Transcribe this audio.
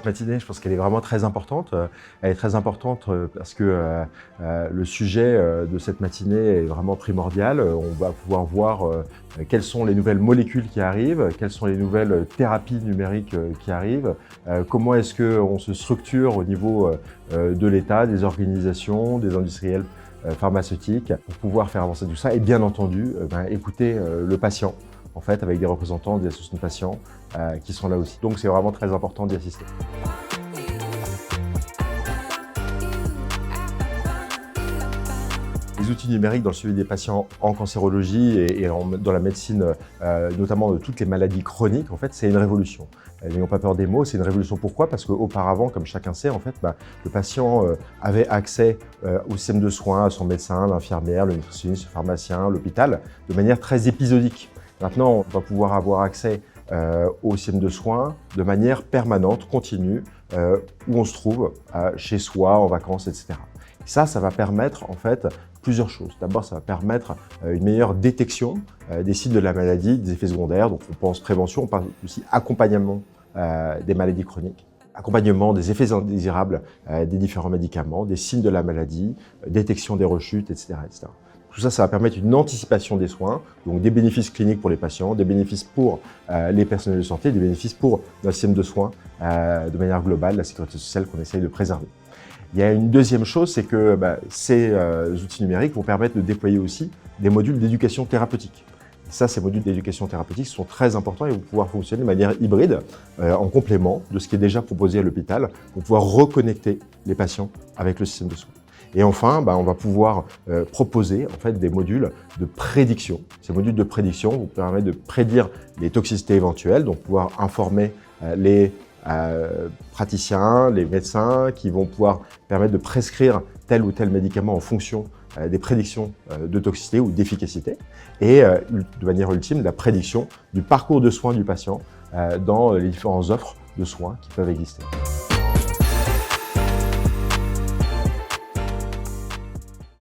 cette matinée, je pense qu'elle est vraiment très importante. Elle est très importante parce que le sujet de cette matinée est vraiment primordial. On va pouvoir voir quelles sont les nouvelles molécules qui arrivent, quelles sont les nouvelles thérapies numériques qui arrivent, comment est-ce qu'on se structure au niveau de l'État, des organisations, des industriels pharmaceutiques pour pouvoir faire avancer tout ça et bien entendu écouter le patient, en fait, avec des représentants des associations de patients qui sont là aussi. Donc c'est vraiment très important d'y assister. Les outils numériques dans le suivi des patients en cancérologie et dans la médecine, notamment de toutes les maladies chroniques, en fait, c'est une révolution. N'ayons pas peur des mots, c'est une révolution. Pourquoi? Parce qu'auparavant, comme chacun sait, en fait, le patient avait accès au système de soins, à son médecin, l'infirmière, le nutritionniste, le pharmacien, l'hôpital, de manière très épisodique. Maintenant, on va pouvoir avoir accès au système de soins de manière permanente, continue, où on se trouve, chez soi, en vacances, etc. Et ça va permettre, en fait, plusieurs choses. D'abord, ça va permettre une meilleure détection des signes de la maladie, des effets secondaires. Donc, on pense prévention, on parle aussi accompagnement des maladies chroniques, accompagnement des effets indésirables des différents médicaments, des signes de la maladie, détection des rechutes, etc., etc. Tout ça, ça va permettre une anticipation des soins, donc des bénéfices cliniques pour les patients, des bénéfices pour les personnels de santé, des bénéfices pour le système de soins de manière globale, la sécurité sociale qu'on essaye de préserver. Il y a une deuxième chose, c'est que ces outils numériques vont permettre de déployer aussi des modules d'éducation thérapeutique. Et ça, ces modules d'éducation thérapeutique sont très importants et vont pouvoir fonctionner de manière hybride, en complément de ce qui est déjà proposé à l'hôpital, pour pouvoir reconnecter les patients avec le système de soins. Et enfin, on va pouvoir proposer en fait des modules de prédiction. Ces modules de prédiction vont permettre de prédire les toxicités éventuelles, donc pouvoir informer les praticiens, les médecins qui vont pouvoir permettre de prescrire tel ou tel médicament en fonction des prédictions de toxicité ou d'efficacité et de manière ultime la prédiction du parcours de soins du patient dans les différentes offres de soins qui peuvent exister.